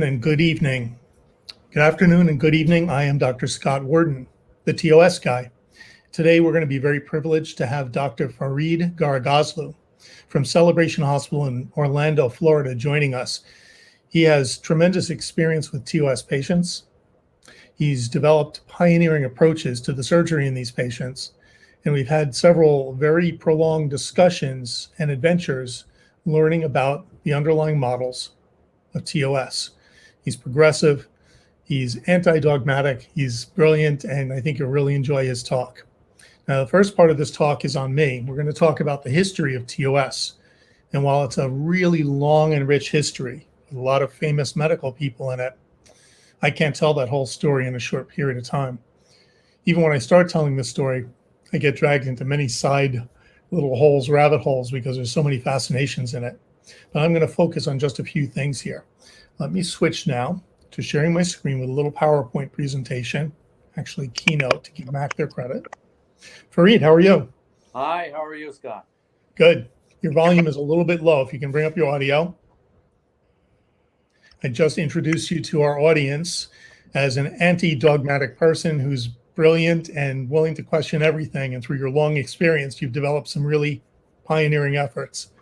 And good evening. Good afternoon and good evening. I am Dr. Scott Werden, the TOS guy. Today we're going to be very privileged to have Dr. Farid Gharagozloo from Celebration Hospital in Orlando, Florida, joining us. He has tremendous experience with TOS patients. He's developed pioneering approaches to the surgery in these patients, and we've had several very prolonged discussions and adventures learning about the underlying models of TOS. He's progressive, he's anti-dogmatic, he's brilliant, and I think you'll really enjoy his talk. Now, the first part of this talk is on me. We're going to talk about the history of TOS. And while it's a really long and rich history, with a lot of famous medical people in it, I can't tell that whole story in a short period of time. Even when I start telling this story, I get dragged into many side little holes, rabbit holes, because there's so many fascinations in it. But I'm going to focus on just a few things here. Let me switch now to sharing my screen with a little PowerPoint presentation, actually Keynote, to give Mac their credit. Farid, how are you? Hi, how are you, Scott? Good. Your volume is a little bit low. If you can bring up your audio. I just introduced you to our audience as an anti-dogmatic person who's brilliant and willing to question everything. And through your long experience, you've developed some really pioneering efforts.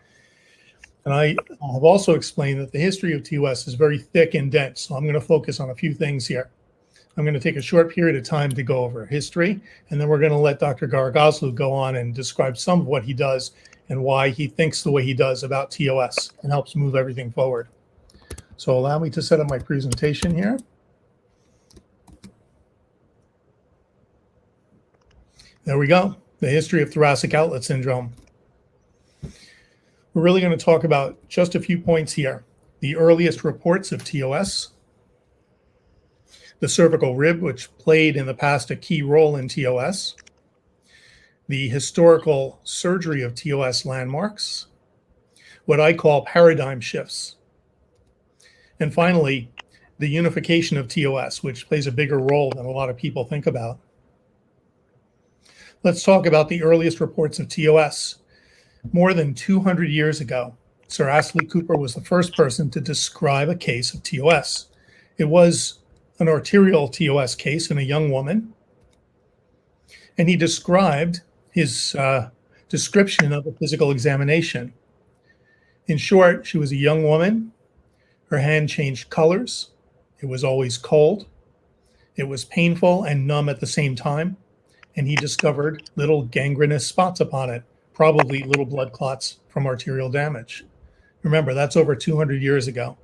And I have also explained that the history of TOS is very thick and dense. So I'm going to focus on a few things here. I'm going to take a short period of time to go over history, and then we're going to let Dr. Gharagozloo go on and describe some of what he does and why he thinks the way he does about TOS and helps move everything forward. So allow me to set up my presentation here. There we go, the history of Thoracic Outlet Syndrome. We're really going to talk about just a few points here. The earliest reports of TOS, the cervical rib, which played in the past a key role in TOS, the historical surgery of TOS landmarks, what I call paradigm shifts, and finally, the unification of TOS, which plays a bigger role than a lot of people think about. Let's talk about the earliest reports of TOS. More than 200 years ago, Sir Astley Cooper was the first person to describe a case of TOS. It was an arterial TOS case in a young woman, and he described his description of a physical examination. In short, she was a young woman. Her hand changed colors. It was always cold. It was painful and numb at the same time, and he discovered little gangrenous spots upon it, probably little blood clots from arterial damage. Remember, that's over 200 years ago.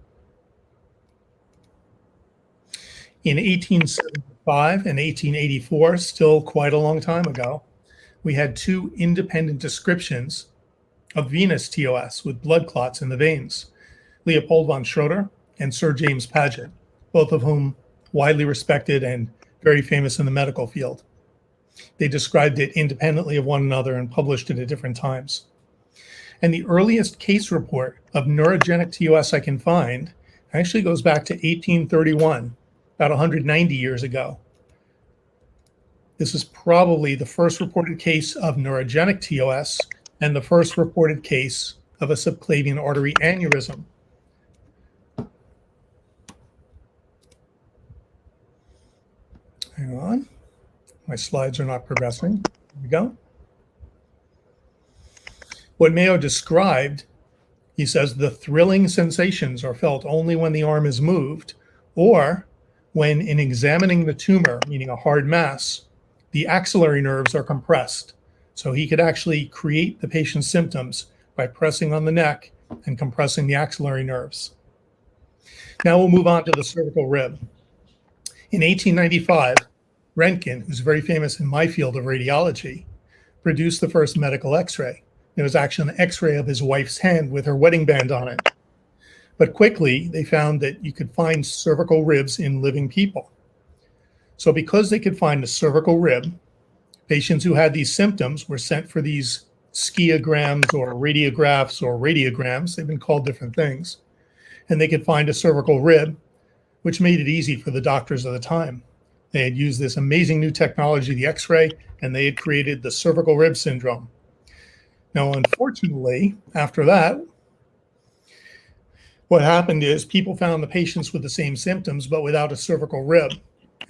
In 1875 and 1884, still quite a long time ago, we had two independent descriptions of venous TOS with blood clots in the veins, Leopold von Schroeder and Sir James Paget, both of whom widely respected and very famous in the medical field. They described it independently of one another and published it at different times. And the earliest case report of neurogenic TOS I can find actually goes back to 1831, about 190 years ago. This is probably the first reported case of neurogenic TOS and the first reported case of a subclavian artery aneurysm. Hang on. My slides are not progressing. Here we go. What Mayo described, he says, the thrilling sensations are felt only when the arm is moved or when in examining the tumor, meaning a hard mass, the axillary nerves are compressed. So he could actually create the patient's symptoms by pressing on the neck and compressing the axillary nerves. Now we'll move on to the cervical rib. In 1895, Röntgen, who's very famous in my field of radiology, produced the first medical x-ray. It was actually an x-ray of his wife's hand with her wedding band on it. But quickly, they found that you could find cervical ribs in living people. So because they could find a cervical rib, patients who had these symptoms were sent for these skiograms or radiographs or radiograms. They've been called different things. And they could find a cervical rib, which made it easy for the doctors of the time. They had used this amazing new technology, the X-ray, and they had created the cervical rib syndrome. Now, unfortunately, after that, What happened is people found the patients with the same symptoms, but without a cervical rib.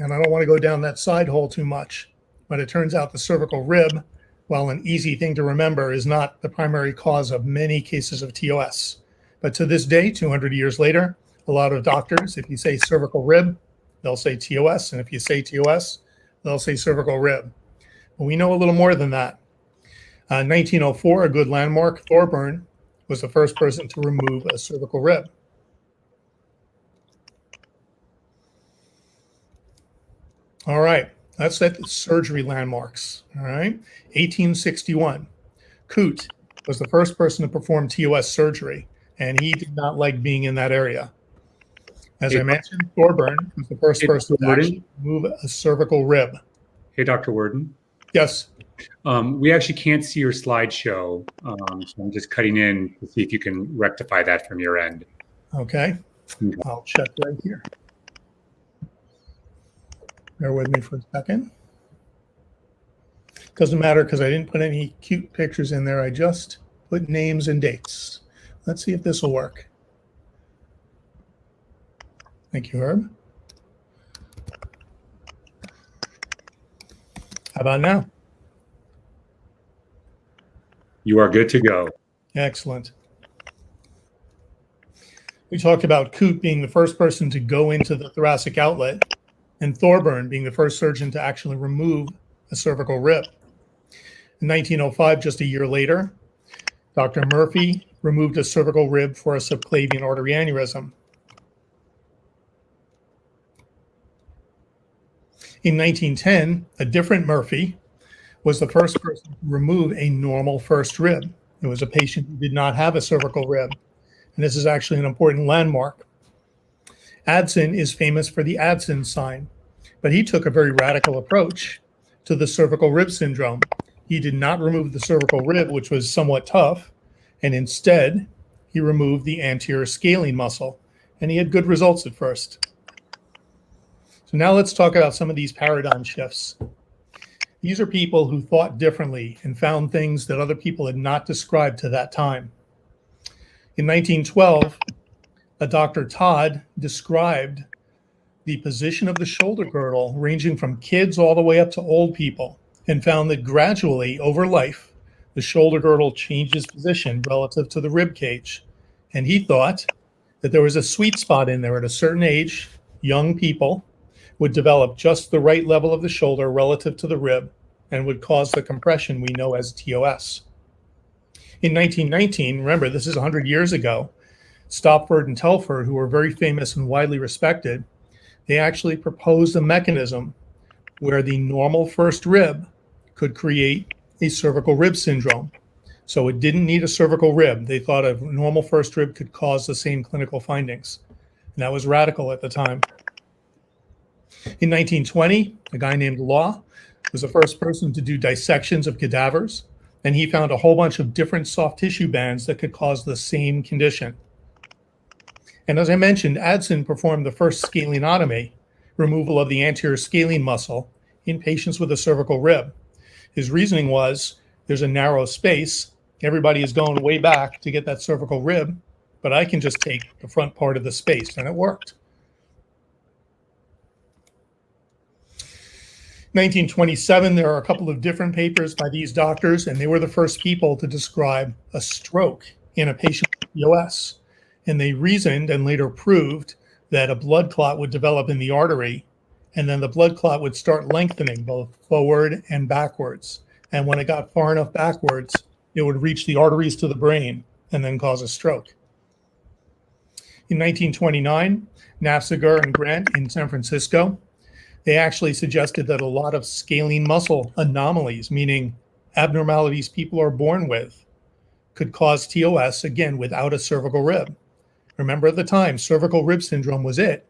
And I don't want to go down that side hole too much, but it turns out the cervical rib, while an easy thing to remember, is not the primary cause of many cases of TOS. But to this day, 200 years later, a lot of doctors, if you say cervical rib, they'll say TOS. And if you say TOS, they'll say cervical rib. But we know a little more than that. 1904, a good landmark, Thorburn was the first person to remove a cervical rib. All right, that's at surgery landmarks. All right, 1861, Coote was the first person to perform TOS surgery, and he did not like being in that area. As I mentioned, Thorburn was the first person to actually remove a cervical rib. Hey, Dr. Werden. Yes. We actually can't see your slideshow, so I'm just cutting in to see if you can rectify that from your end. Okay. I'll check right here. Bear with me for a second. Doesn't matter because I didn't put any cute pictures in there. I just put names and dates. Let's see if this will work. Thank you, Herb. How about now? You are good to go. Excellent. We talked about Coote being the first person to go into the thoracic outlet and Thorburn being the first surgeon to actually remove a cervical rib. In 1905, just a year later, Dr. Murphy removed a cervical rib for a subclavian artery aneurysm. In 1910, a different Murphy was the first person to remove a normal first rib. It was a patient who did not have a cervical rib. And this is actually an important landmark. Adson is famous for the Adson sign, but he took a very radical approach to the cervical rib syndrome. He did not remove the cervical rib, which was somewhat tough, and instead he removed the anterior scalene muscle, and he had good results at first. So now let's talk about some of these paradigm shifts. These are people who thought differently and found things that other people had not described to that time. In 1912, a Dr. Todd described the position of the shoulder girdle ranging from kids all the way up to old people and found that gradually over life, the shoulder girdle changes position relative to the rib cage. And he thought that there was a sweet spot in there at a certain age. Young people would develop just the right level of the shoulder relative to the rib and would cause the compression we know as TOS. In 1919, remember, this is 100 years ago, Stopford and Telford, who were very famous and widely respected, they actually proposed a mechanism where the normal first rib could create a cervical rib syndrome. So it didn't need a cervical rib. They thought a normal first rib could cause the same clinical findings. And that was radical at the time. In 1920, a guy named Law was the first person to do dissections of cadavers, and he found a whole bunch of different soft tissue bands that could cause the same condition. And as I mentioned, Adson performed the first scalenotomy, removal of the anterior scalene muscle in patients with a cervical rib. His reasoning was there's a narrow space, everybody is going way back to get that cervical rib, but I can just take the front part of the space, and it worked. 1927, there are a couple of different papers by these doctors, and they were the first people to describe a stroke in a patient with TOS. And they reasoned and later proved that a blood clot would develop in the artery, and then the blood clot would start lengthening both forward and backwards. And when it got far enough backwards, it would reach the arteries to the brain and then cause a stroke. In 1929, Nafziger and Grant in San Francisco, they actually suggested that a lot of scalene muscle anomalies, meaning abnormalities people are born with, could cause TOS, again, without a cervical rib. Remember at the time, cervical rib syndrome was it,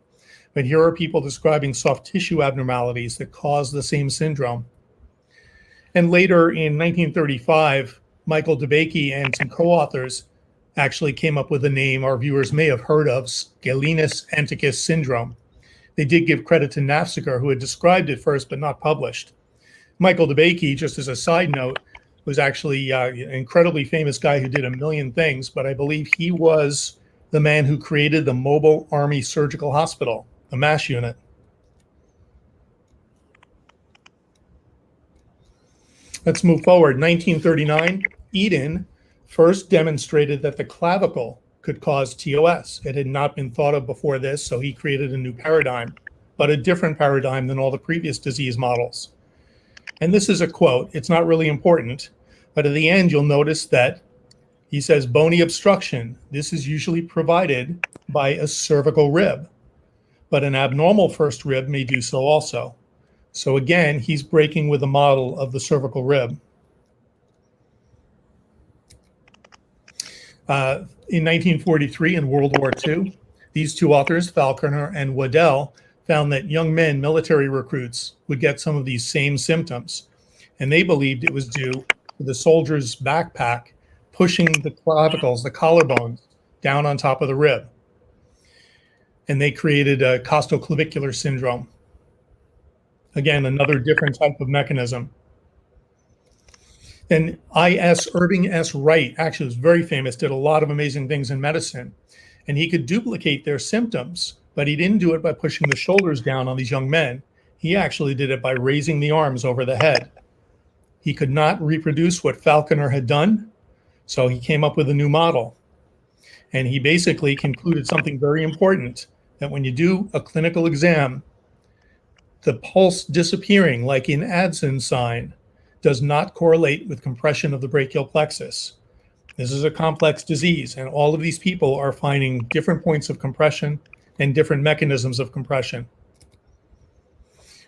but here are people describing soft tissue abnormalities that cause the same syndrome. And later in 1935, Michael DeBakey and some co-authors actually came up with a name our viewers may have heard of, Scalenus anticus syndrome. They did give credit to Nafziger, who had described it first but not published. Michael DeBakey, just as a side note, was actually an incredibly famous guy who did a million things, but I believe he was the man who created the Mobile Army Surgical Hospital, the MASH unit. Let's move forward. 1939, Eden first demonstrated that the clavicle could cause TOS. It had not been thought of before this, so he created a new paradigm, but a different paradigm than all the previous disease models. And this is a quote. It's not really important, but at the end, you'll notice that he says bony obstruction. This is usually provided by a cervical rib, but an abnormal first rib may do so also. So again, he's breaking with the model of the cervical rib. In 1943, in World War II, these two authors, Falconer and Waddell, found that young men, military recruits, would get some of these same symptoms. And they believed it was due to the soldier's backpack pushing the clavicles, the collarbones, down on top of the rib. And they created a costoclavicular syndrome. Again, another different type of mechanism. And Irving S. Wright, actually was very famous, did a lot of amazing things in medicine. And he could duplicate their symptoms, but he didn't do it by pushing the shoulders down on these young men. He actually did it by raising the arms over the head. He could not reproduce what Falconer had done, so he came up with a new model. And he basically concluded something very important, that when you do a clinical exam, the pulse disappearing, like in Addison's sign, does not correlate with compression of the brachial plexus. This is a complex disease, and all of these people are finding different points of compression and different mechanisms of compression.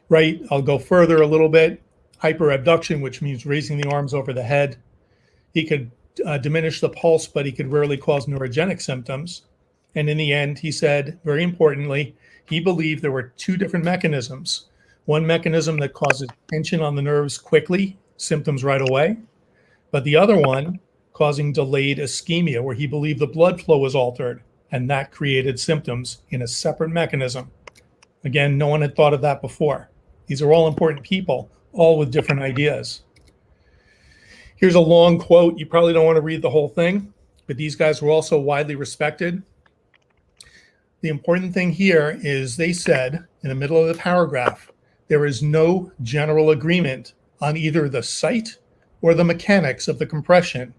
Right, I'll go further a little bit. Hyperabduction, which means raising the arms over the head. He could diminish the pulse, but he could rarely cause neurogenic symptoms. And in the end, he said, very importantly, he believed there were two different mechanisms. One mechanism that causes tension on the nerves quickly, symptoms right away, but the other one causing delayed ischemia, where he believed the blood flow was altered, and that created symptoms in a separate mechanism. Again, no one had thought of that before. These are all important people, all with different ideas. Here's a long quote. You probably don't want to read the whole thing, but these guys were also widely respected. The important thing here is they said in the middle of the paragraph, there is no general agreement on either the site or the mechanics of the compression.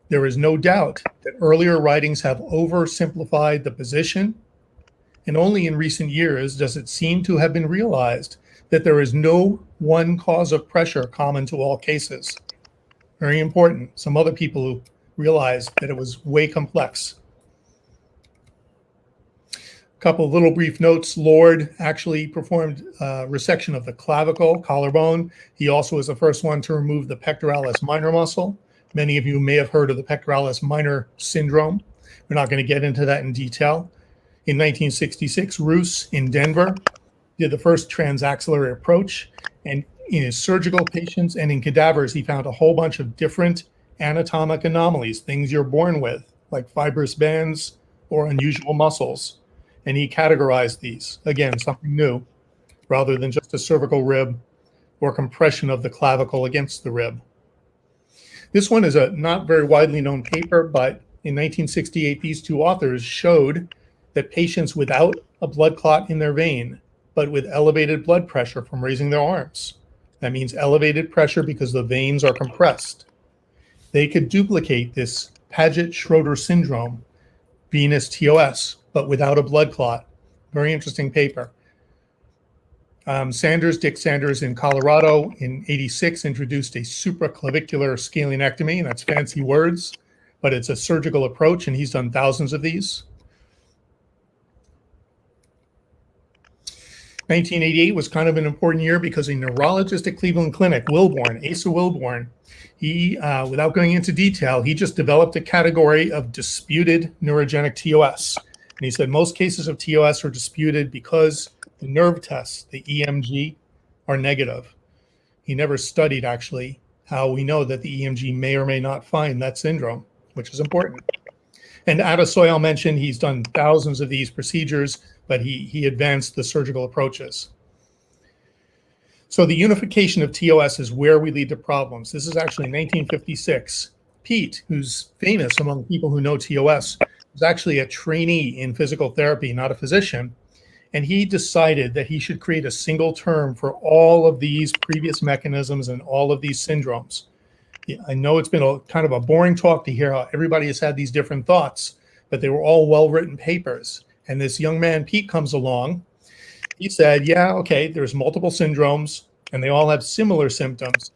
There is no doubt that earlier writings have oversimplified the position, and only in recent years does it seem to have been realized that there is no one cause of pressure common to all cases. Very important. Some other people who realized that it was way complex. A couple of little brief notes. Lord actually performed resection of the clavicle, collarbone. He also was the first one to remove the pectoralis minor muscle. Many of you may have heard of the pectoralis minor syndrome. We're not going to get into that in detail. In 1966, Roos in Denver did the first transaxillary approach, and in his surgical patients and in cadavers, he found a whole bunch of different anatomic anomalies, things you're born with, like fibrous bands or unusual muscles. And he categorized these, again, something new, rather than just a cervical rib or compression of the clavicle against the rib. This one is a not very widely known paper, but in 1968, these two authors showed that patients without a blood clot in their vein, but with elevated blood pressure from raising their arms, that means elevated pressure because the veins are compressed, they could duplicate this Paget-Schroeder syndrome, venous TOS, but without a blood clot. Very interesting paper. Dick Sanders in Colorado in '86 introduced a supraclavicular scalenectomy, and that's fancy words, but it's a surgical approach, and he's done thousands of these. 1988 was kind of an important year because a neurologist at Cleveland Clinic, Asa Wilborn, he, without going into detail, he just developed a category of disputed neurogenic TOS. And he said most cases of TOS are disputed because the nerve tests, the EMG, are negative. He never studied, actually, how we know that the EMG may or may not find that syndrome, which is important. And Adesoyal mentioned he's done thousands of these procedures, but he advanced the surgical approaches. So the unification of TOS is where we lead to problems. This is actually 1956. Pete, who's famous among people who know TOS, was actually a trainee in physical therapy, not a physician. And he decided that he should create a single term for all of these previous mechanisms and all of these syndromes. I know it's been a kind of a boring talk to hear how everybody has had these different thoughts, but they were all well-written papers. And this young man, Pete, comes along. He said, yeah, okay, there's multiple syndromes and they all have similar symptoms.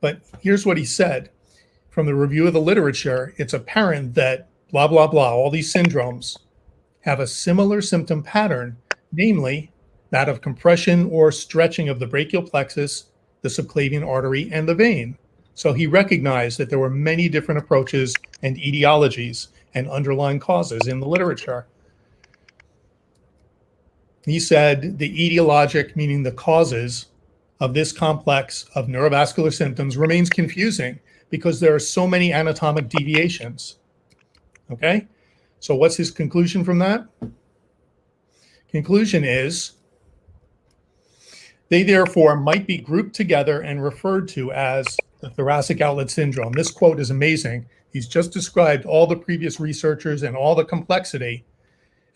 But here's what he said. From the review of the literature, it's apparent that blah, blah, blah, all these syndromes have a similar symptom pattern, namely that of compression or stretching of the brachial plexus, the subclavian artery, and the vein. So he recognized that there were many different approaches and etiologies and underlying causes in the literature. He said the etiologic, meaning the causes of this complex of neurovascular symptoms, remains confusing because there are so many anatomic deviations. Okay? So what's his conclusion from that? Conclusion is they therefore might be grouped together and referred to as the thoracic outlet syndrome. This quote is amazing. He's just described all the previous researchers and all the complexity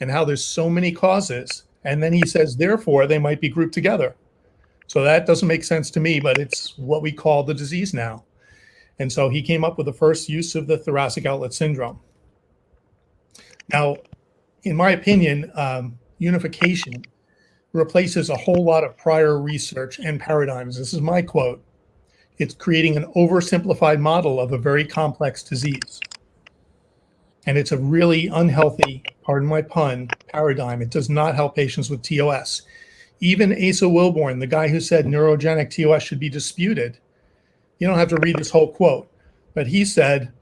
and how there's so many causes. And then he says, therefore, they might be grouped together. So that doesn't make sense to me, but it's what we call the disease now. And so he came up with the first use of the thoracic outlet syndrome. Now, in my opinion, unification replaces a whole lot of prior research and paradigms. This is my quote. It's creating an oversimplified model of a very complex disease. And it's a really unhealthy, pardon my pun, paradigm. It does not help patients with TOS. Even Asa Wilborn, the guy who said neurogenic TOS should be disputed, you don't have to read this whole quote, but he said,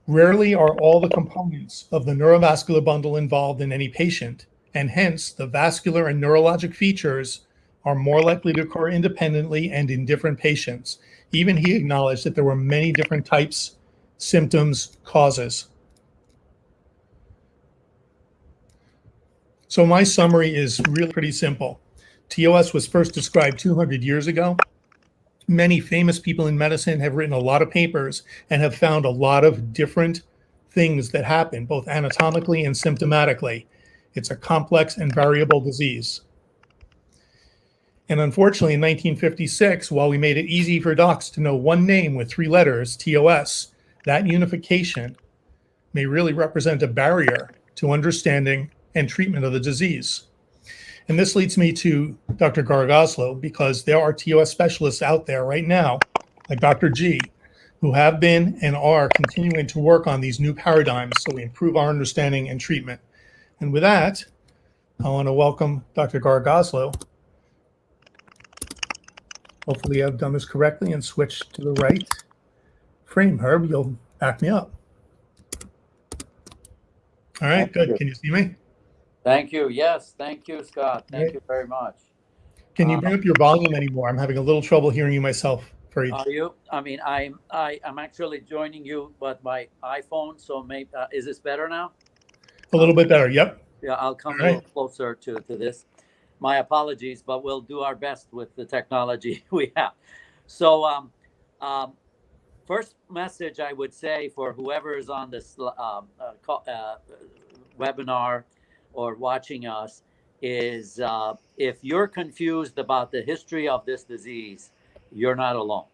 rarely are all the components of the neurovascular bundle involved in any patient, and hence the vascular and neurologic features are more likely to occur independently and in different patients. Even he acknowledged that there were many different types, symptoms, causes. So my summary is really pretty simple. TOS was first described 200 years ago. Many famous people in medicine have written a lot of papers and have found a lot of different things that happen, both anatomically and symptomatically. It's a complex and variable disease. And unfortunately, in 1956, while we made it easy for docs to know one name with 3 letters, TOS, that unification may really represent a barrier to understanding and treatment of the disease. And this leads me to Dr. Gharagozloo, because there are TOS specialists out there right now, like Dr. G, who have been and are continuing to work on these new paradigms so we improve our understanding and treatment. And with that, I want to welcome Dr. Gharagozloo. Hopefully I've done this correctly and switched to the right frame. Herb, you'll back me up. All right, good. Can you see me? Thank you. Yes, thank you, Scott. Thank you very much. Can you bring up your volume anymore? I'm having a little trouble hearing you myself. Farid. Are you? I mean, I'm actually joining you, but my iPhone. So maybe is this better now? A little bit better. Yep. Yeah, I'll come All a little closer to this. My apologies, but we'll do our best with the technology we have. So, first message I would say for whoever is on this webinar or watching us is if you're confused about the history of this disease, you're not alone.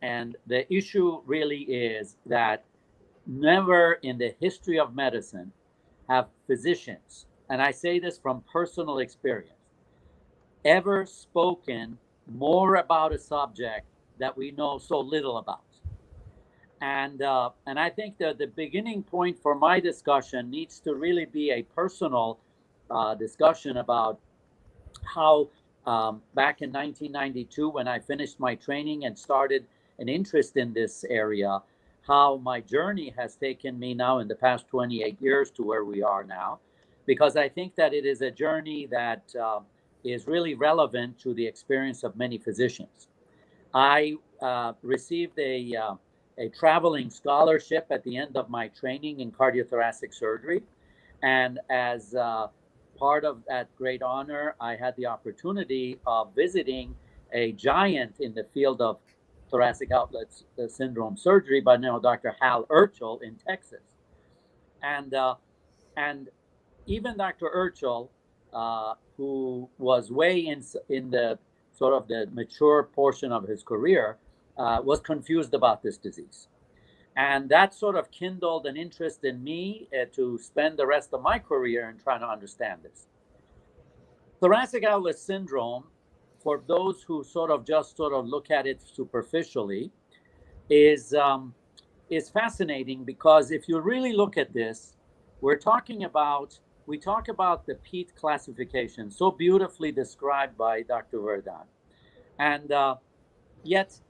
And the issue really is that never in the history of medicine have physicians, and I say this from personal experience, ever spoken more about a subject that we know so little about. And I think that the beginning point for my discussion needs to really be a personal discussion about how back in 1992, when I finished my training and started an interest in this area, how my journey has taken me now in the past 28 years to where we are now, because I think that it is a journey that is really relevant to the experience of many physicians. I received a traveling scholarship at the end of my training in cardiothoracic surgery. And as part of that great honor, I had the opportunity of visiting a giant in the field of thoracic outlet syndrome surgery by now Dr. Hal Urchel in Texas. And even Dr. Urchel, who was way in the sort of the mature portion of his career, was confused about this disease. And that sort of kindled an interest in me to spend the rest of my career in trying to understand this. Thoracic Outlet Syndrome, for those who sort of look at it superficially, is fascinating, because if you really look at this, we talk about the Pete classification, so beautifully described by Dr. Werden. And yet,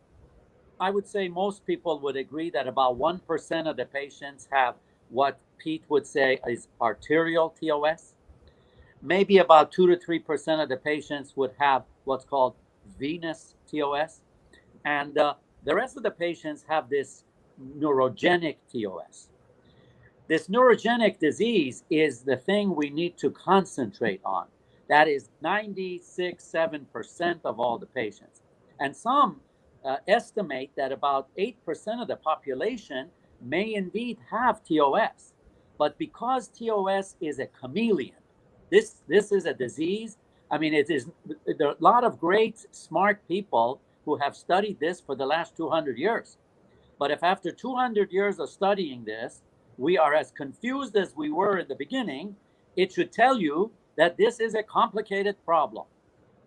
I would say most people would agree that about 1% of the patients have what Pete would say is arterial TOS. Maybe about 2 to 3% of the patients would have what's called venous TOS. And the rest of the patients have this neurogenic TOS. This neurogenic disease is the thing we need to concentrate on. That is 96.7% of all the patients. And some estimate that about 8% of the population may indeed have TOS. But because TOS is a chameleon, this is a disease. I mean, there are a lot of great, smart people who have studied this for the last 200 years. But if after 200 years of studying this, we are as confused as we were in the beginning, it should tell you that this is a complicated problem.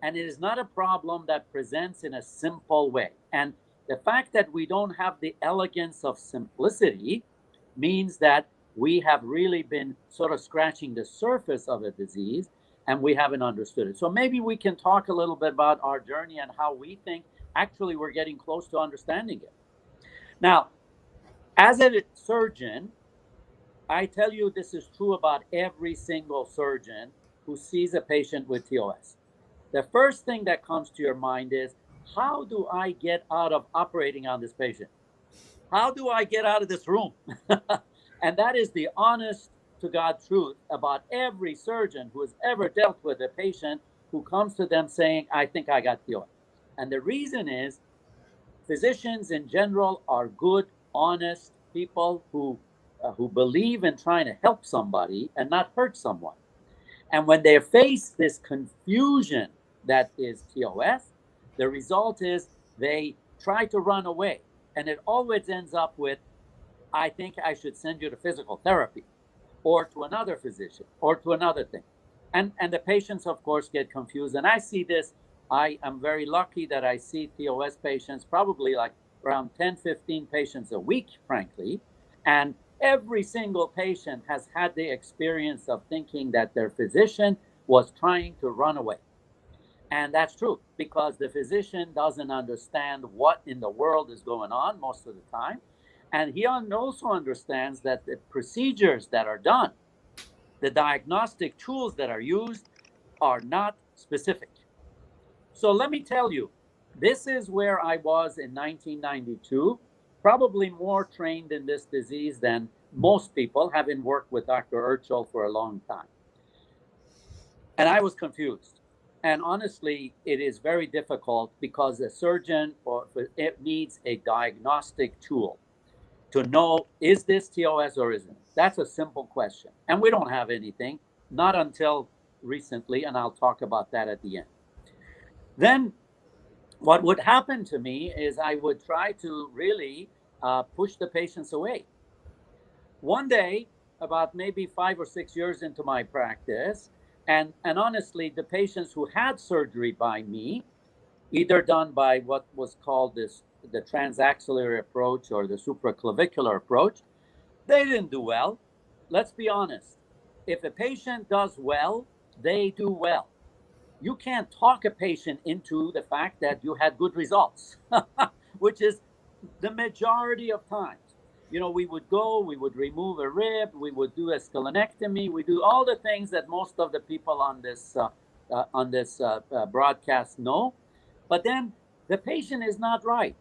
And it is not a problem that presents in a simple way. And the fact that we don't have the elegance of simplicity means that we have really been sort of scratching the surface of a disease, and we haven't understood it. So maybe we can talk a little bit about our journey and how we think actually we're getting close to understanding it. Now, as a surgeon, I tell you this is true about every single surgeon who sees a patient with TOS. The first thing that comes to your mind is, how do I get out of operating on this patient? How do I get out of this room? And that is the honest to God truth about every surgeon who has ever dealt with a patient who comes to them saying, I think I got TOS. And the reason is, physicians in general are good, honest people who believe in trying to help somebody and not hurt someone. And when they face this confusion that is TOS, the result is they try to run away. And it always ends up with, I think I should send you to physical therapy, or to another physician, or to another thing. And the patients, of course, get confused. And I see this. I am very lucky that I see TOS patients, probably like around 10, 15 patients a week, frankly. And every single patient has had the experience of thinking that their physician was trying to run away. And that's true, because the physician doesn't understand what in the world is going on most of the time. And he also understands that the procedures that are done, the diagnostic tools that are used, are not specific. So let me tell you, this is where I was in 1992, probably more trained in this disease than most people, having worked with Dr. Urchel for a long time. And I was confused. And honestly, it is very difficult, because a surgeon it needs a diagnostic tool to know, is this TOS or isn't it? That's a simple question. And we don't have anything, not until recently, and I'll talk about that at the end. Then what would happen to me is I would try to really push the patients away. One day, about maybe 5 or 6 years into my practice, and honestly, the patients who had surgery by me, either done by what was called the transaxillary approach or the supraclavicular approach, they didn't do well. Let's be honest. If a patient does well, they do well. You can't talk a patient into the fact that you had good results, which is the majority of times. You know, we would remove a rib, we would do a scalonectomy, we do all the things that most of the people on this broadcast know. But then the patient is not right.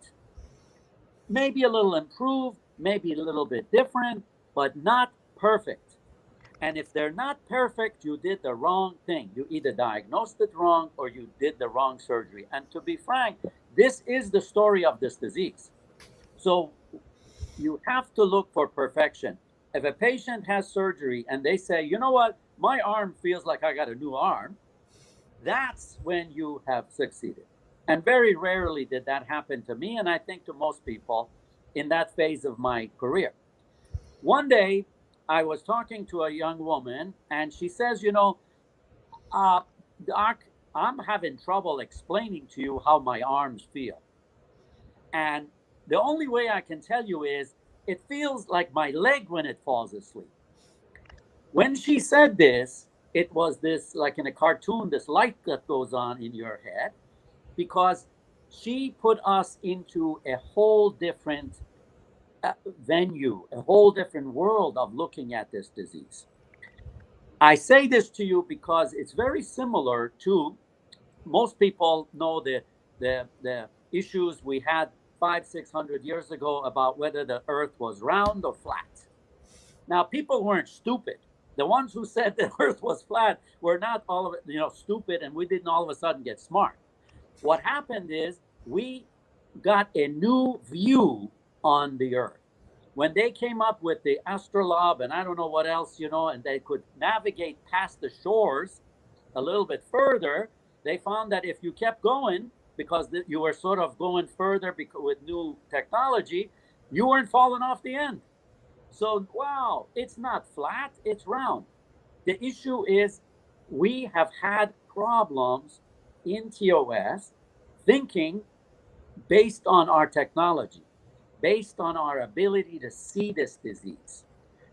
Maybe a little improved, maybe a little bit different, but not perfect. And if they're not perfect, you did the wrong thing. You either diagnosed it wrong or you did the wrong surgery. And to be frank, this is the story of this disease. So you have to look for perfection. If a patient has surgery and they say, you know what, my arm feels like I got a new arm, that's when you have succeeded. And very rarely did that happen to me, and I think to most people in that phase of my career. One day, I was talking to a young woman, and she says, Doc, I'm having trouble explaining to you how my arms feel. And the only way I can tell you is it feels like my leg when it falls asleep. When she said this, it was this, like in a cartoon, this light that goes on in your head, because she put us into a whole different venue, a whole different world of looking at this disease. I say this to you because it's very similar to, most people know the issues we had 500-600 years ago about whether the earth was round or flat. Now, people weren't stupid. The ones who said the earth was flat were not all of it, stupid, and we didn't all of a sudden get smart. What happened is we got a new view on the earth. When they came up with the astrolabe and I don't know what else, and they could navigate past the shores a little bit further, they found that if you kept going, because you were sort of going further with new technology, you weren't falling off the end. So, wow, it's not flat, it's round. The issue is we have had problems in TOS thinking based on our technology, based on our ability to see this disease.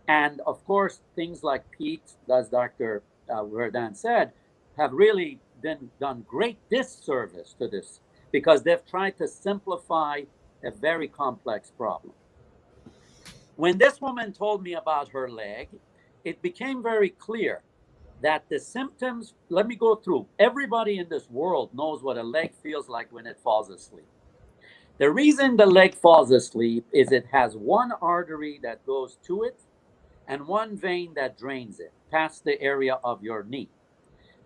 And of course, things like Pete, as Dr. Werden said, have really done great disservice to this because they've tried to simplify a very complex problem. When this woman told me about her leg, it became very clear that the symptoms, let me go through. Everybody in this world knows what a leg feels like when it falls asleep. The reason the leg falls asleep is it has one artery that goes to it and one vein that drains it past the area of your knee.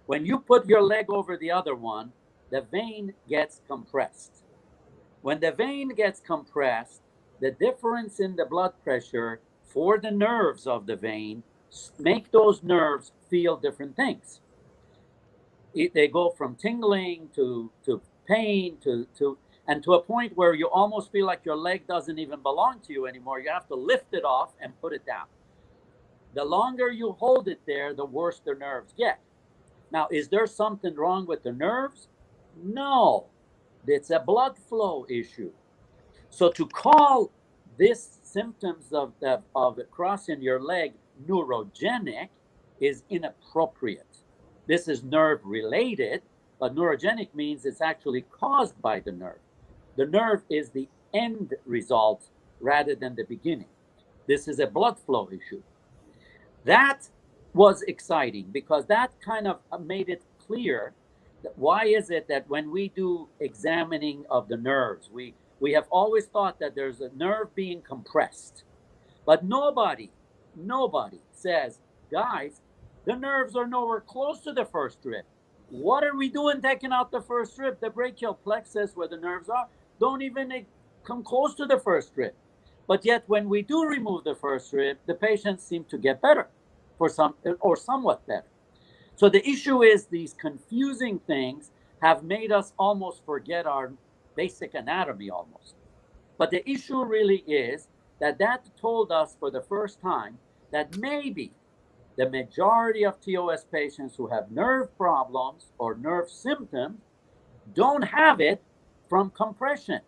When you put your leg over the other one, the vein gets compressed. When the vein gets compressed, the difference in the blood pressure for the nerves of the vein make those nerves feel different things. They go from tingling to pain and to a point where you almost feel like your leg doesn't even belong to you anymore. You have to lift it off and put it down. The longer you hold it there, the worse the nerves get. Now, is there something wrong with the nerves? No, it's a blood flow issue. So to call this symptoms of crossing your leg neurogenic is inappropriate. This is nerve related, but neurogenic means it's actually caused by the nerve. The nerve is the end result rather than the beginning. This is a blood flow issue. That was exciting because that kind of made it clear that why is it that when we do examining of the nerves, we have always thought that there's a nerve being compressed, but nobody says, guys, the nerves are nowhere close to the first rib. What are we doing taking out the first rib? The brachial plexus where the nerves are don't even come close to the first rib. But yet when we do remove the first rib, the patients seem to get better or somewhat better. So the issue is these confusing things have made us almost forget our basic anatomy almost. But the issue really is that told us for the first time that maybe the majority of TOS patients who have nerve problems or nerve symptoms don't have it from compression,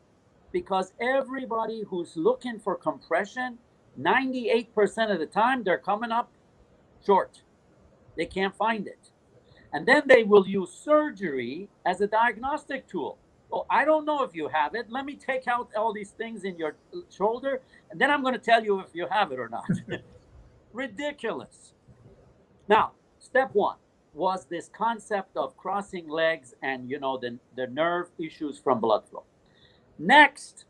because everybody who's looking for compression, 98% of the time, they're coming up short. They can't find it. And then they will use surgery as a diagnostic tool. Well, I don't know if you have it. Let me take out all these things in your shoulder, and then I'm going to tell you if you have it or not. Ridiculous. Now, step one was this concept of crossing legs and, the nerve issues from blood flow. Next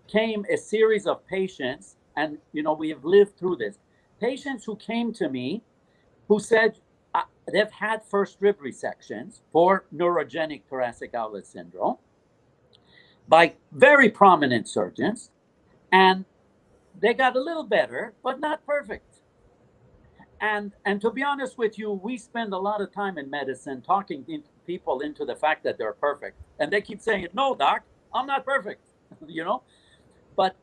came a series of patients, and, we have lived through this. Patients who came to me who said they've had first rib resections for neurogenic thoracic outlet syndrome by very prominent surgeons, and they got a little better, but not perfect. And to be honest with you, we spend a lot of time in medicine talking people into the fact that they're perfect. And they keep saying, no, doc, I'm not perfect, you know? But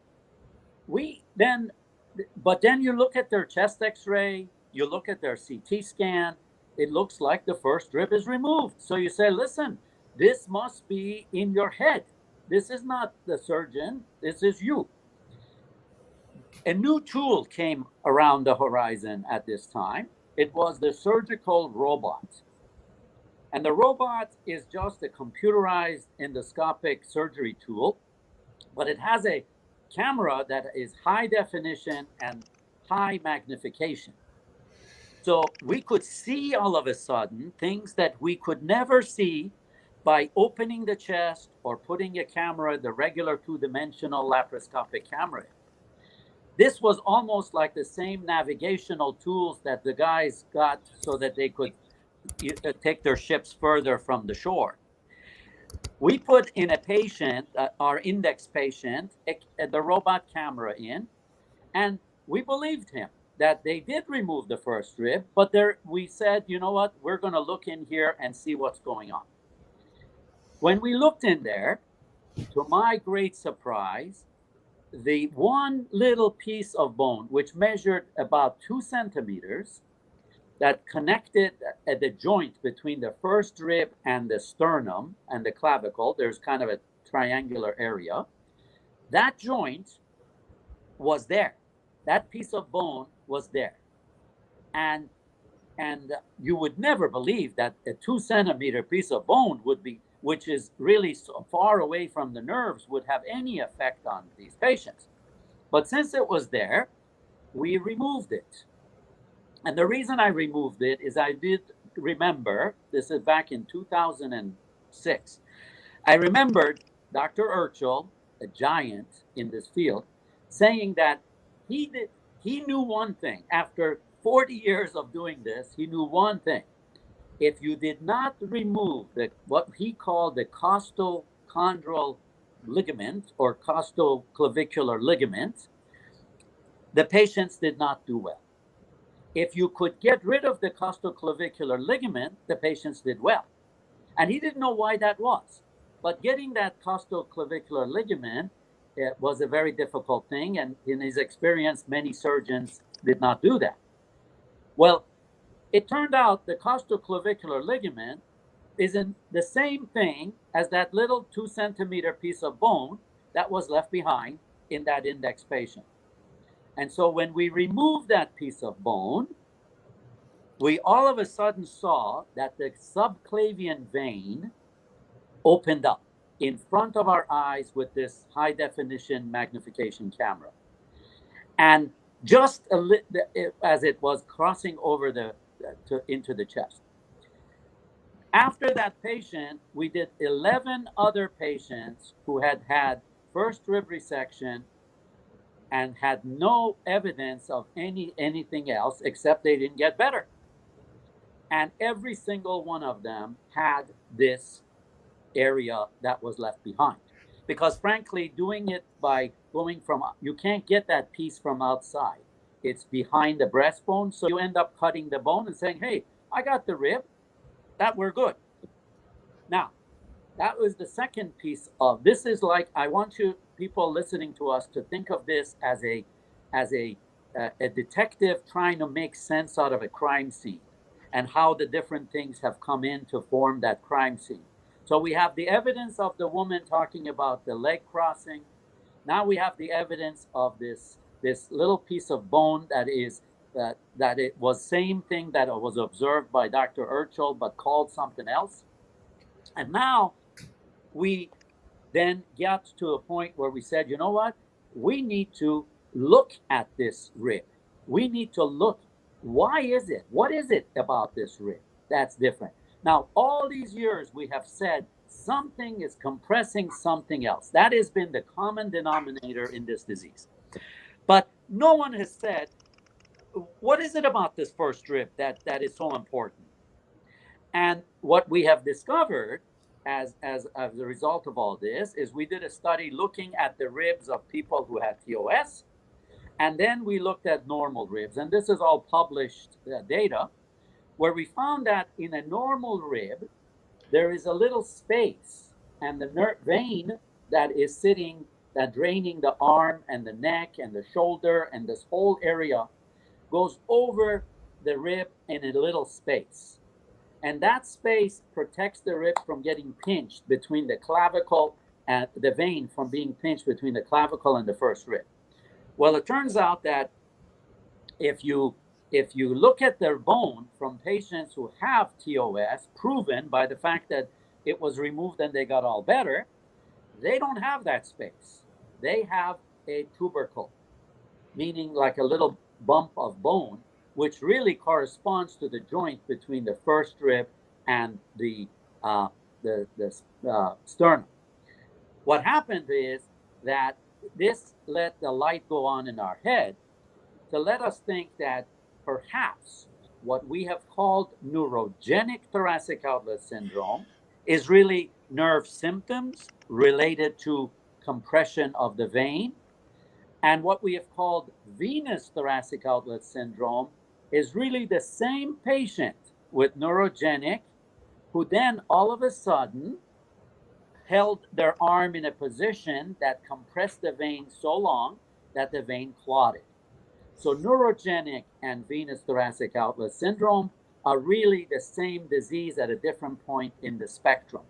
then you look at their chest x-ray, you look at their CT scan, it looks like the first rib is removed. So you say, listen, this must be in your head. This is not the surgeon, this is you. A new tool came around the horizon at this time. It was the surgical robot. And the robot is just a computerized endoscopic surgery tool, but it has a camera that is high definition and high magnification. So we could see all of a sudden things that we could never see by opening the chest or putting a camera, the regular two-dimensional laparoscopic camera. This was almost like the same navigational tools that the guys got so that they could take their ships further from the shore. We put in a patient, our index patient, the robot camera in, and we believed him that they did remove the first rib, but we said, you know what, we're going to look in here and see what's going on. When we looked in there, to my great surprise, the one little piece of bone, which measured about 2 centimeters, that connected at the joint between the first rib and the sternum and the clavicle, there's kind of a triangular area, that joint was there. That piece of bone was there. And you would never believe that a 2 centimeter piece of bone would be, which is really so far away from the nerves, would have any effect on these patients. But since it was there, we removed it. And the reason I removed it is I did remember, this is back in 2006, I remembered Dr. Urchel, a giant in this field, saying that he knew one thing. After 40 years of doing this, he knew one thing. If you did not remove what he called the costochondral ligament or costoclavicular ligament, the patients did not do well. If you could get rid of the costoclavicular ligament, the patients did well. And he didn't know why that was. But getting that costoclavicular ligament was a very difficult thing. And in his experience, many surgeons did not do that. Well, it turned out the costoclavicular ligament isn't the same thing as that little 2 centimeter piece of bone that was left behind in that index patient. And so when we removed that piece of bone, we all of a sudden saw that the subclavian vein opened up in front of our eyes with this high definition magnification camera. And just as it was crossing over into the chest. After that patient, we did 11 other patients who had had first rib resection and had no evidence of anything else except they didn't get better. And every single one of them had this area that was left behind. Because frankly, doing it by going from, you can't get that piece from outside. It's behind the breastbone. So you end up cutting the bone and saying, hey, I got the rib, that we're good. Now, that was the second piece of, this is like, I want you people listening to us to think of this as a detective trying to make sense out of a crime scene and how the different things have come in to form that crime scene. So we have the evidence of the woman talking about the leg crossing. Now we have the evidence of this little piece of bone that it was same thing that was observed by Dr. Urchel, but called something else. And now we then got to a point where we said, you know what? We need to look at this rib. We need to look, why is it? What is it about this rib that's different? Now, all these years we have said something is compressing something else. That has been the common denominator in this disease. But no one has said, what is it about this first rib that is so important? And what we have discovered as a result of all this is we did a study looking at the ribs of people who had TOS And then we looked at normal ribs, and this is all published data, where we found that in a normal rib, there is a little space, and the nerve vein that is sitting, that draining the arm and the neck and the shoulder and this whole area goes over the rib in a little space. And that space protects the rib from getting pinched between the clavicle and the vein from being pinched between the clavicle and the first rib. Well, it turns out that if you look at their bone from patients who have TOS, proven by the fact that it was removed and they got all better, they don't have that space. They have a tubercle, meaning like a little bump of bone, which really corresponds to the joint between the first rib and the sternum. What happened is that this let the light go on in our head to let us think that perhaps what we have called neurogenic thoracic outlet syndrome is really nerve symptoms related to compression of the vein. And what we have called venous thoracic outlet syndrome is really the same patient with neurogenic who then all of a sudden held their arm in a position that compressed the vein so long that the vein clotted. So neurogenic and venous thoracic outlet syndrome are really the same disease at a different point in the spectrum.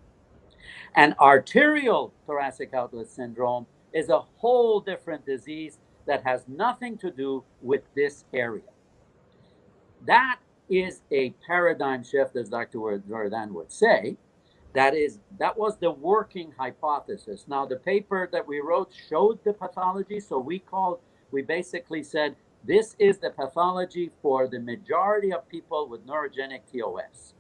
And arterial thoracic outlet syndrome is a whole different disease that has nothing to do with this area. That is a paradigm shift, as Dr. Werden would say. That was the working hypothesis. Now, the paper that we wrote showed the pathology, so we basically said, this is the pathology for the majority of people with neurogenic TOS.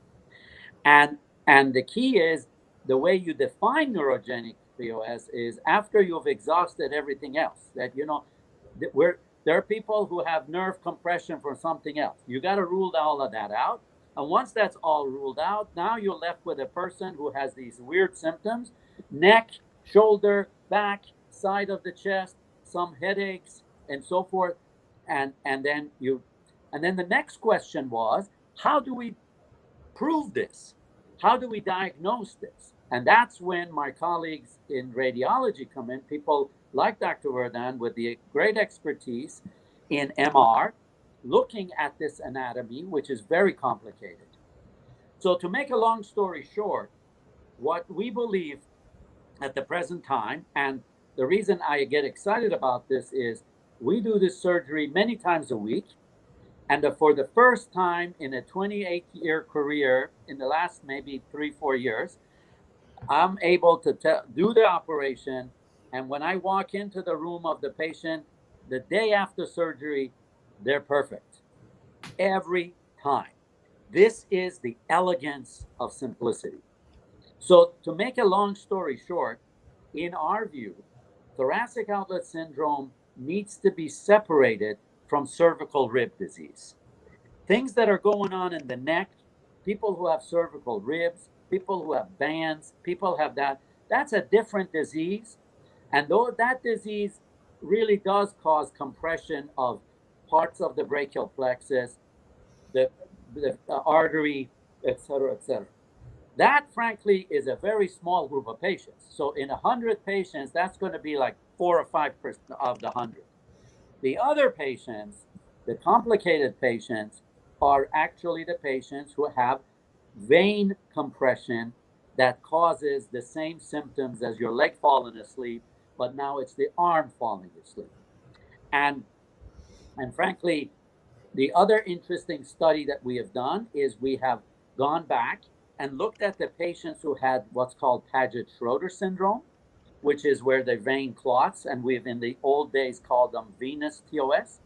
And the key is, the way you define neurogenic TOS is after you've exhausted everything else. That, there are people who have nerve compression for something else. You got to rule all of that out. And once that's all ruled out, now you're left with a person who has these weird symptoms: neck, shoulder, back, side of the chest, some headaches, and so forth. And then the next question was, how do we prove this? How do we diagnose this? And that's when my colleagues in radiology come in, people like Dr. Werden with the great expertise in MR, looking at this anatomy, which is very complicated. So to make a long story short, what we believe at the present time, and the reason I get excited about this is we do this surgery many times a week. And for the first time in a 28-year career, in the last maybe 3-4 years, I'm able to do the operation. And when I walk into the room of the patient, the day after surgery, they're perfect. Every time. This is the elegance of simplicity. So to make a long story short, in our view, thoracic outlet syndrome needs to be separated from cervical rib disease. Things that are going on in the neck, people who have cervical ribs, people who have bands, people have that's a different disease. And though that disease really does cause compression of parts of the brachial plexus, the artery, etc., that frankly is a very small group of patients. So in 100 patients, that's going to be like 4 or 5% of the 100. The other patients, the complicated patients, are actually the patients who have vein compression that causes the same symptoms as your leg falling asleep, but now it's the arm falling asleep. And frankly, the other interesting study that we have done is we have gone back and looked at the patients who had what's called Paget-Schroeder syndrome, which is where the vein clots, and we've in the old days called them venous TOS.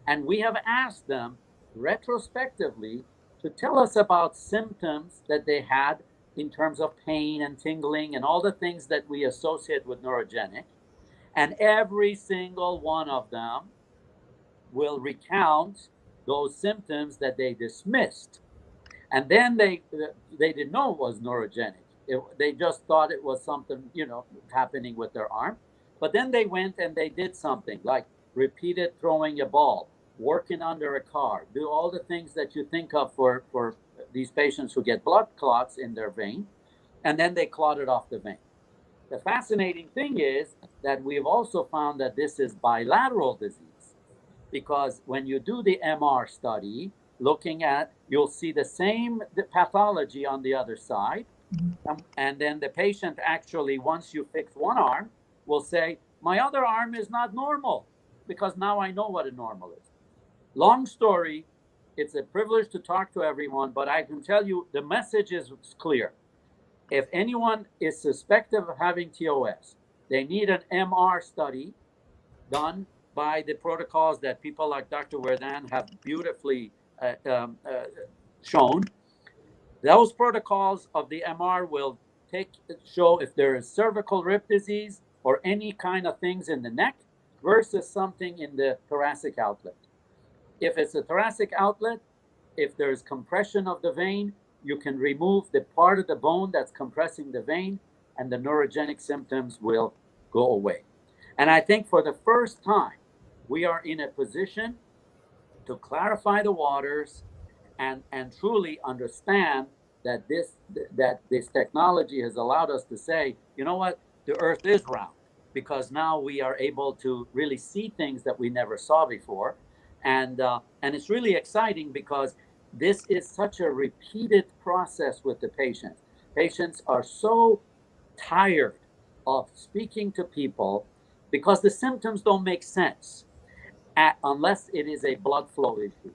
And we have asked them retrospectively to tell us about symptoms that they had in terms of pain and tingling and all the things that we associate with neurogenic. And every single one of them will recount those symptoms that they dismissed. And then they didn't know it was neurogenic. They just thought it was something, happening with their arm. But then they went and they did something like repeated throwing a ball, working under a car, do all the things that you think of for these patients who get blood clots in their vein, and then they clot it off the vein. The fascinating thing is that we've also found that this is bilateral disease, because when you do the MR study, looking at, you'll see the same pathology on the other side. And then the patient actually, once you fix one arm, will say, my other arm is not normal, because now I know what a normal is. Long story, it's a privilege to talk to everyone, but I can tell you the message is clear. If anyone is suspected of having TOS, they need an MR study done by the protocols that people like Dr. Werden have beautifully shown. Those protocols of the MR will show if there is cervical rib disease or any kind of things in the neck versus something in the thoracic outlet. If it's a thoracic outlet, if there's compression of the vein, you can remove the part of the bone that's compressing the vein, and the neurogenic symptoms will go away. And I think for the first time, we are in a position to clarify the waters and truly understand that this technology has allowed us to say, you know what, the earth is round, because now we are able to really see things that we never saw before. And it's really exciting because this is such a repeated process with the patients. Patients are so tired of speaking to people because the symptoms don't make sense unless it is a blood flow issue.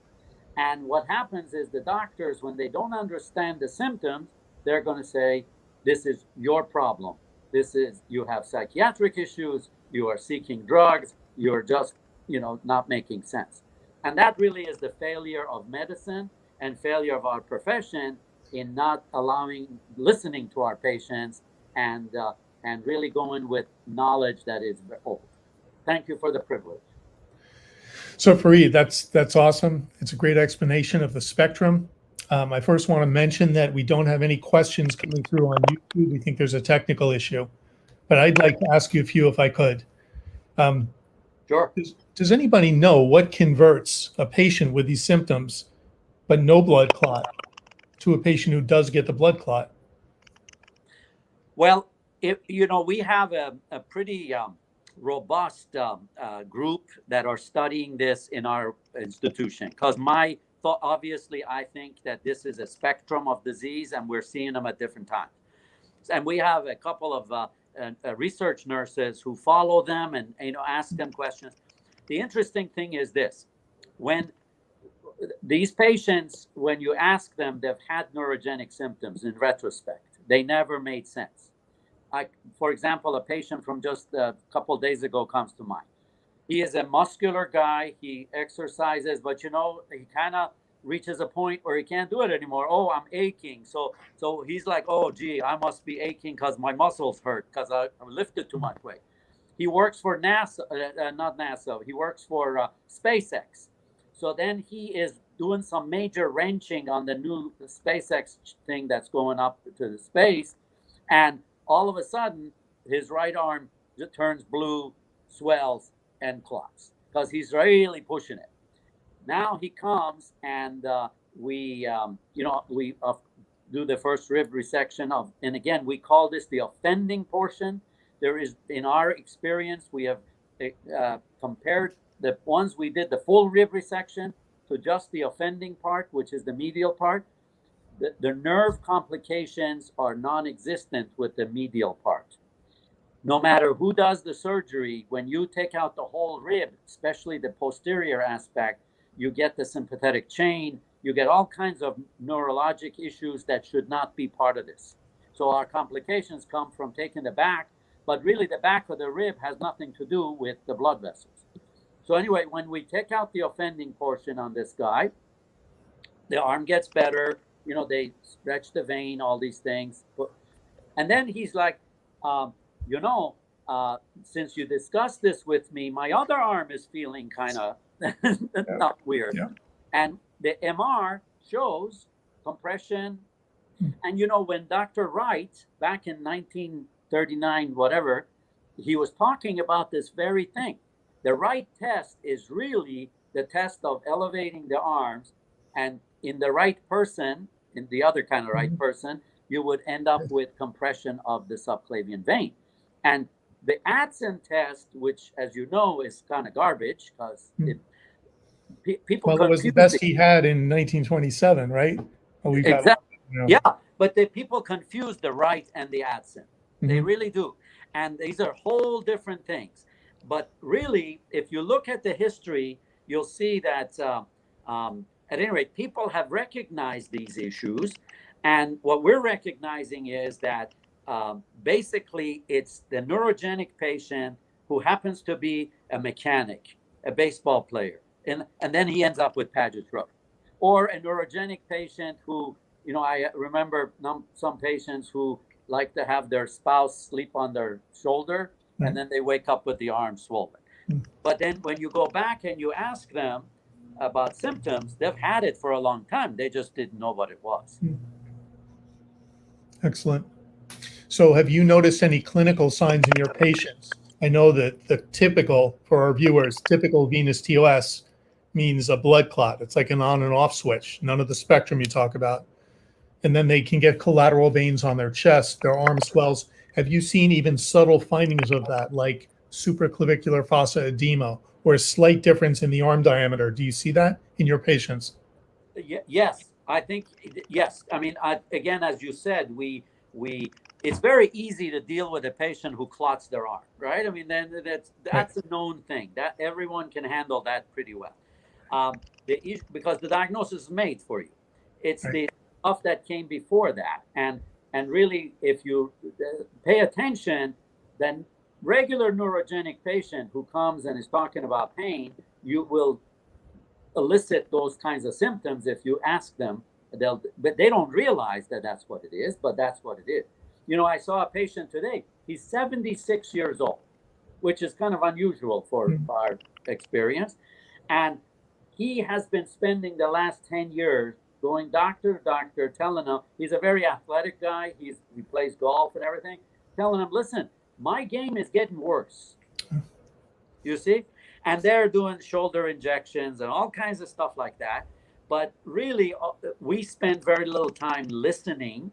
And what happens is the doctors, when they don't understand the symptoms, they're going to say, this is your problem. You have psychiatric issues, you are seeking drugs, you're just, not making sense. And that really is the failure of medicine and failure of our profession in not listening to our patients and really going with knowledge that is old. Thank you for the privilege. So Farid, that's awesome. It's a great explanation of the spectrum. I first want to mention that we don't have any questions coming through on YouTube. We think there's a technical issue, but I'd like to ask you a few if I could. Sure. Does anybody know what converts a patient with these symptoms but no blood clot to a patient who does get the blood clot? Well, we have a pretty robust group that are studying this in our institution, because my thought, obviously, I think that this is a spectrum of disease and we're seeing them at different times. And we have a couple of research nurses who follow them and ask them questions. The interesting thing is this: when these patients, when you ask them, they've had neurogenic symptoms in retrospect, they never made sense. For example, a patient from just a couple of days ago comes to mind. He is a muscular guy. He exercises, but he kind of reaches a point where he can't do it anymore. Oh, I'm aching. So he's like, oh, gee, I must be aching because my muscles hurt because I lifted too much weight. He works for NASA, not NASA. He works for SpaceX. So then he is doing some major wrenching on the new SpaceX thing that's going up to the space. And all of a sudden, his right arm turns blue, swells, and clots because he's really pushing it. Now he comes and we do the first rib resection and again, we call this the offending portion. There is, in our experience, we have compared the ones we did the full rib resection to just the offending part, which is the medial part. The nerve complications are non-existent with the medial part. No matter who does the surgery, when you take out the whole rib, especially the posterior aspect, you get the sympathetic chain, you get all kinds of neurologic issues that should not be part of this. So our complications come from taking the back, but really the back of the rib has nothing to do with the blood vessels. So anyway, when we take out the offending portion on this guy, the arm gets better, they stretch the vein, all these things. And then he's like, since you discussed this with me, my other arm is feeling kind of not weird. Yeah. And the MR shows compression. And when Dr. Wright, back in 1939, whatever, he was talking about this very thing. The right test is really the test of elevating the arms, and in the right person, in the other kind of right person, you would end up with compression of the subclavian vein. And the Adson test, which, as you know, is kind of garbage because people Well, it was the best he had in 1927, right? Oh, we got exactly. you know. Yeah, but the people confuse the right and the Adson. They really do. And these are whole different things. But really, if you look at the history, you'll see that at any rate, people have recognized these issues. And what we're recognizing is that basically it's the neurogenic patient who happens to be a mechanic, a baseball player, and then he ends up with Paget's Road. Or a neurogenic patient who, you know, I remember some patients who like to have their spouse sleep on their shoulder, and then they wake up with the arm swollen. But then when you go back and you ask them about symptoms, they've had it for a long time. They just didn't know what it was. Excellent. So have you noticed any clinical signs in your patients? I know that the typical, for our viewers, typical venous TOS means a blood clot. It's like an on and off switch, none of the spectrum you talk about. And then they can get collateral veins on their chest, their arm swells. Have you seen even subtle findings of that, like supraclavicular fossa edema or a slight difference in the arm diameter? Do you see that in your patients? Yes, I think, yes. I mean, again, as you said, it's very easy to deal with a patient who clots their arm, right? I mean, then that's a known thing that everyone can handle that pretty well. Because the diagnosis is made for you. It's the stuff that came before that. And really, if you pay attention, then regular neurogenic patient who comes and is talking about pain, you will elicit those kinds of symptoms if you ask them. But they don't realize that that's what it is, but that's what it is. You know, I saw a patient today. He's 76 years old, which is kind of unusual for our experience. And he has been spending the last 10 years going doctor to doctor, telling him, he's a very athletic guy. He plays golf and everything, telling him, listen, my game is getting worse. You see? And they're doing shoulder injections and all kinds of stuff like that. But really, we spend very little time listening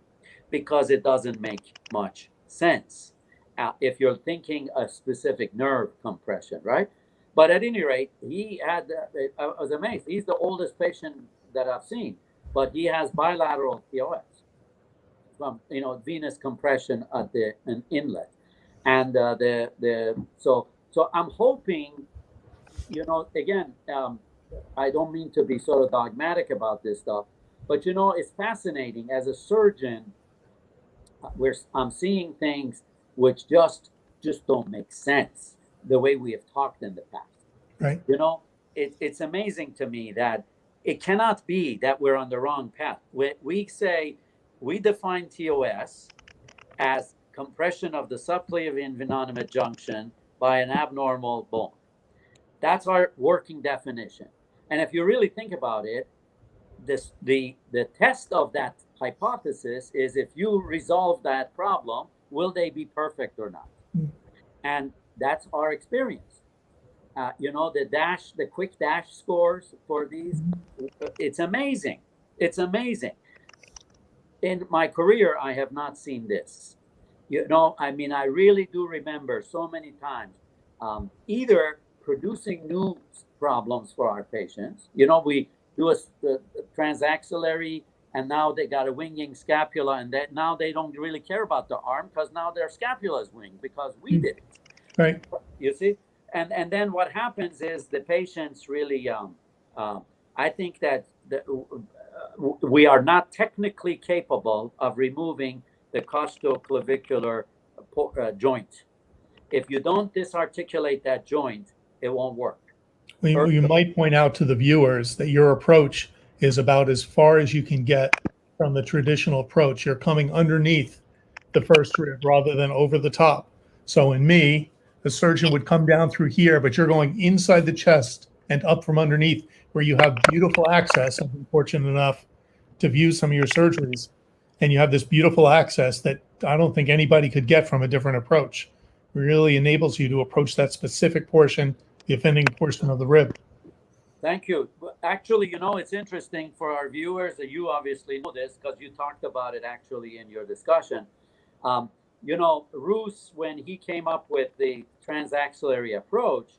because it doesn't make much sense if you're thinking a specific nerve compression, right? But at any rate, he had, I was amazed. He's the oldest patient that I've seen, but he has bilateral TOS from, you know, venous compression at an inlet. And so I'm hoping, you know, again, I don't mean to be sort of dogmatic about this stuff, but, you know, it's fascinating. As a surgeon, I'm seeing things which just don't make sense the way we have talked in the past. Right. You know, it's amazing to me that it cannot be that we're on the wrong path. We say, we define TOS as compression of the subclavian innominate junction by an abnormal bone. That's our working definition. And if you really think about it, the test of that hypothesis is if you resolve that problem, will they be perfect or not? And that's our experience. You know, the quick dash scores for these, it's amazing. It's amazing. In my career, I have not seen this. You know, I mean, I really do remember so many times either producing new problems for our patients. You know, we do a transaxillary, and now they got a winging scapula, and that now they don't really care about the arm because now their scapula is winged because we did it. Right. You see? And then what happens is the patients really, I think that we are not technically capable of removing the costoclavicular joint. If you don't disarticulate that joint, it won't work. Well, you might point out to the viewers that your approach is about as far as you can get from the traditional approach. You're coming underneath the first rib rather than over the top. So in me, the surgeon would come down through here, but you're going inside the chest and up from underneath where you have beautiful access. I've been fortunate enough to view some of your surgeries, and you have this beautiful access that I don't think anybody could get from a different approach. It really enables you to approach that specific portion the offending portion of the rib. Thank you. Actually, it's interesting for our viewers, that you obviously know this because you talked about it actually in your discussion. Roos, when he came up with the transaxillary approach,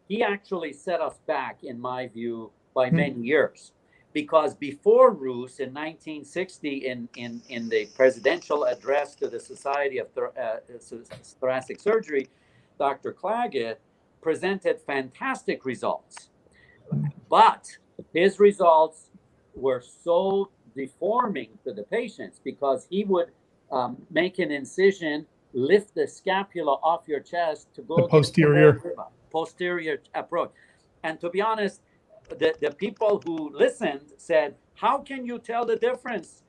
he actually set us back, in my view, by many years. Because before Roos, in 1960, in the presidential address to the Society of Thoracic Surgery, Dr. Claggett presented fantastic results. But his results were so deforming to the patients because he would make an incision, lift the scapula off your chest to go the posterior approach. And to be honest, the people who listened said, how can you tell the difference?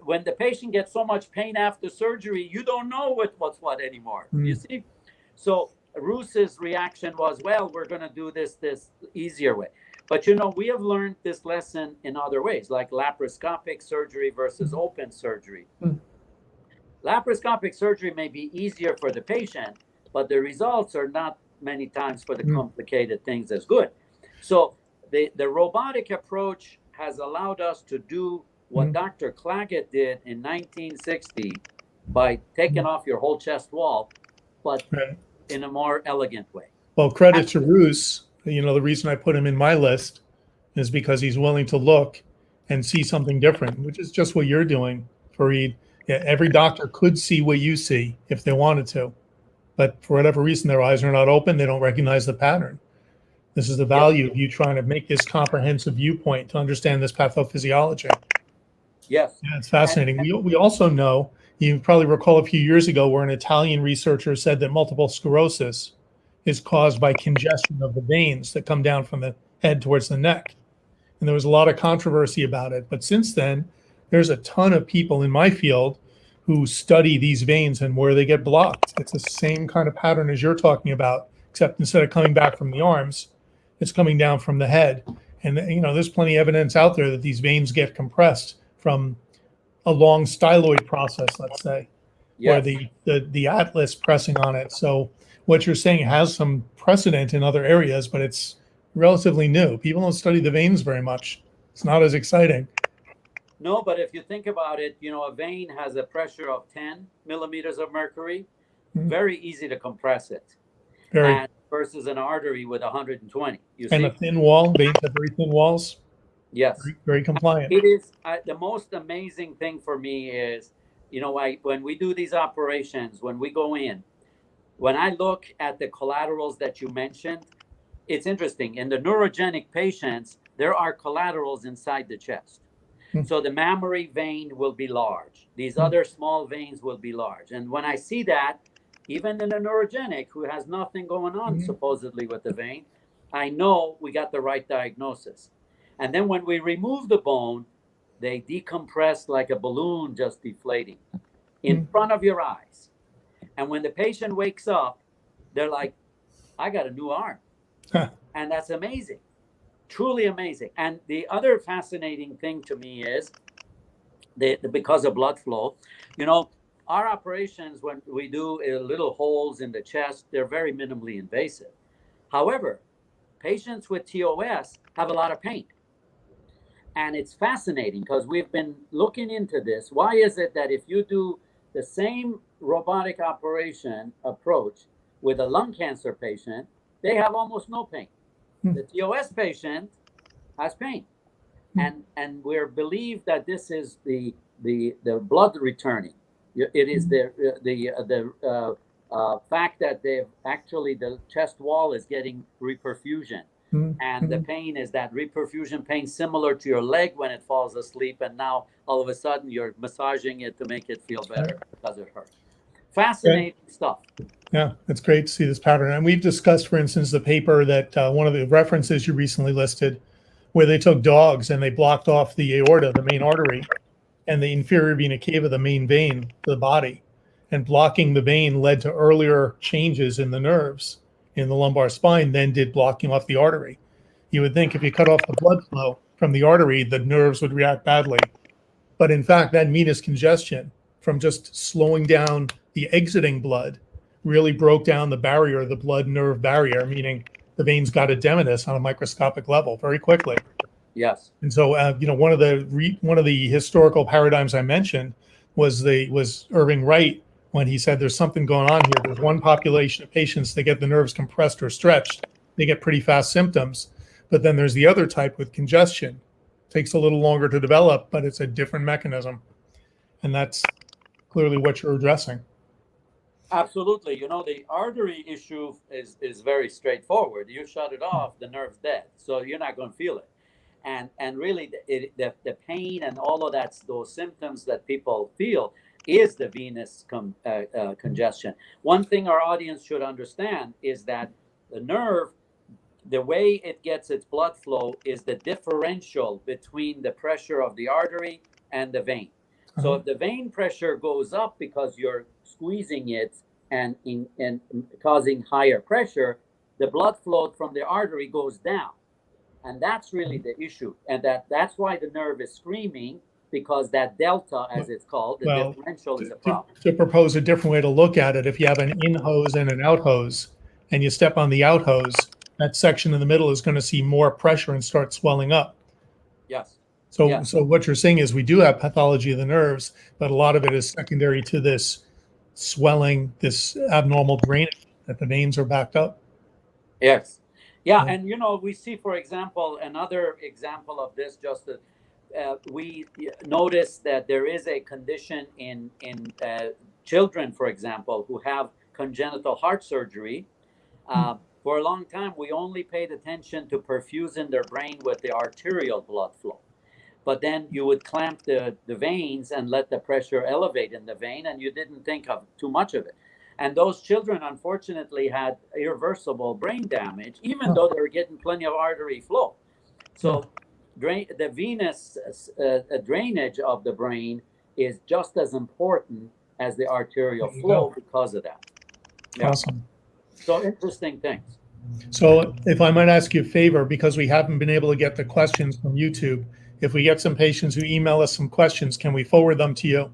When the patient gets so much pain after surgery, you don't know what's what anymore. You see? So Roos's reaction was, well, we're going to do this easier way. But, we have learned this lesson in other ways, like laparoscopic surgery versus open surgery. Laparoscopic surgery may be easier for the patient, but the results are not many times for the complicated things as good. So the robotic approach has allowed us to do what Dr. Claggett did in 1960 by taking off your whole chest wall, but in a more elegant way. Well, credit to Roos. The reason I put him in my list is because he's willing to look and see something different, which is just what you're doing, Farid. Yeah, every doctor could see what you see if they wanted to, but for whatever reason, their eyes are not open. They don't recognize the pattern. This is the value of you trying to make this comprehensive viewpoint to understand this pathophysiology. Yes. Yeah, it's fascinating. We also know, you probably recall a few years ago where an Italian researcher said that multiple sclerosis is caused by congestion of the veins that come down from the head towards the neck. And there was a lot of controversy about it. But since then, there's a ton of people in my field who study these veins and where they get blocked. It's the same kind of pattern as you're talking about, except instead of coming back from the arms, it's coming down from the head. And, there's plenty of evidence out there that these veins get compressed from a long styloid process, let's say, where the atlas pressing on it. So what you're saying has some precedent in other areas, but it's relatively new. People don't study the veins very much. It's not as exciting. No, but if you think about it, a vein has a pressure of 10 millimeters of mercury. Very easy to compress it. Versus an artery with 120. And a thin wall. Veins have very thin walls. Yes. Very, very compliant. It is the most amazing thing for me is, when we do these operations, when we go in, when I look at the collaterals that you mentioned, it's interesting. In the neurogenic patients, there are collaterals inside the chest. So the mammary vein will be large. These other small veins will be large. And when I see that, even in a neurogenic who has nothing going on supposedly with the vein, I know we got the right diagnosis. And then when we remove the bone, they decompress like a balloon just deflating in front of your eyes. And when the patient wakes up, they're like, I got a new arm. And that's amazing. Truly amazing. And the other fascinating thing to me is because of blood flow, our operations, when we do little holes in the chest, they're very minimally invasive. However, patients with TOS have a lot of pain. And it's fascinating because we've been looking into this. Why is it that if you do the same robotic operation approach with a lung cancer patient, they have almost no pain? The TOS patient has pain. And we're believed that this is the blood returning. It is the fact that the chest wall is getting reperfusion. And the pain is that reperfusion pain similar to your leg when it falls asleep. And now all of a sudden you're massaging it to make it feel better because it hurts. Fascinating stuff. Yeah, it's great to see this pattern. And we've discussed, for instance, the paper that one of the references you recently listed, where they took dogs and they blocked off the aorta, the main artery, and the inferior vena cava, the main vein to the body. And blocking the vein led to earlier changes in the nerves in the lumbar spine than did blocking off the artery. You would think if you cut off the blood flow from the artery, the nerves would react badly. But in fact, that venous congestion from just slowing down the exiting blood really broke down the barrier, the blood-nerve barrier, meaning the veins got edematous on a microscopic level very quickly. Yes. And so, one of the historical paradigms I mentioned was Irving Wright, when he said there's something going on here. There's one population of patients that get the nerves compressed or stretched, they get pretty fast symptoms, but then there's the other type with congestion. Takes a little longer to develop, but it's a different mechanism, and that's clearly what you're addressing. Absolutely. The artery issue is very straightforward. You shut it off, the nerve's dead, so you're not going to feel it. And really, the pain and all of that, those symptoms that people feel, is the venous congestion. One thing our audience should understand is that the nerve, the way it gets its blood flow is the differential between the pressure of the artery and the vein. So if the vein pressure goes up because you're squeezing it and causing higher pressure, the blood flow from the artery goes down. And that's really the issue. And that's why the nerve is screaming, because that delta, as it's called, the differential is a problem. To propose a different way to look at it, if you have an in hose and an out hose, and you step on the out hose, that section in the middle is going to see more pressure and start swelling up. Yes. So what you're saying is we do have pathology of the nerves, but a lot of it is secondary to this swelling, this abnormal drainage, that the veins are backed up. Yes. Yeah. And, we see, for example, another example of this, just that we notice that there is a condition in children, for example, who have congenital heart surgery. For a long time, we only paid attention to perfusing their brain with the arterial blood flow. But then you would clamp the veins and let the pressure elevate in the vein, and you didn't think of too much of it. And those children, unfortunately, had irreversible brain damage, even though they were getting plenty of artery flow. So the venous drainage of the brain is just as important as the arterial flow because of that. Yeah. Awesome. So interesting things. So if I might ask you a favor, because we haven't been able to get the questions from YouTube, if we get some patients who email us some questions, can we forward them to you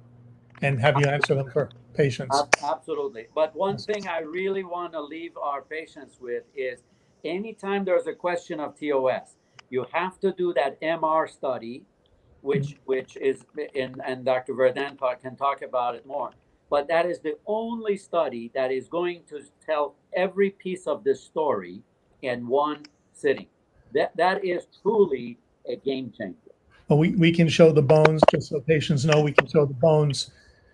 and have you answer them for patients? Absolutely. But one thing I really want to leave our patients with is anytime there's a question of TOS, you have to do that MR study, which is, and Dr. Werden can talk about it more. But that is the only study that is going to tell every piece of this story in one sitting. That is truly a game changer. Well, we can show the bones, just so patients know. We can show the bones,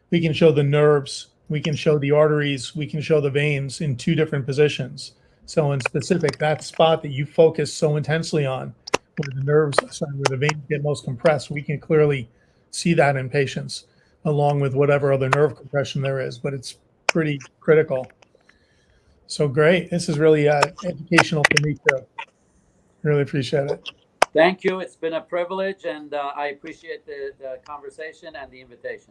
we can show the nerves, we can show the arteries, we can show the veins in two different positions. So in specific, that spot that you focus so intensely on, where the nerves, where the veins get most compressed, we can clearly see that in patients, along with whatever other nerve compression there is, but it's pretty critical. So great. This is really educational for me too. Really appreciate it. Thank you. It's been a privilege, and I appreciate the conversation and the invitation.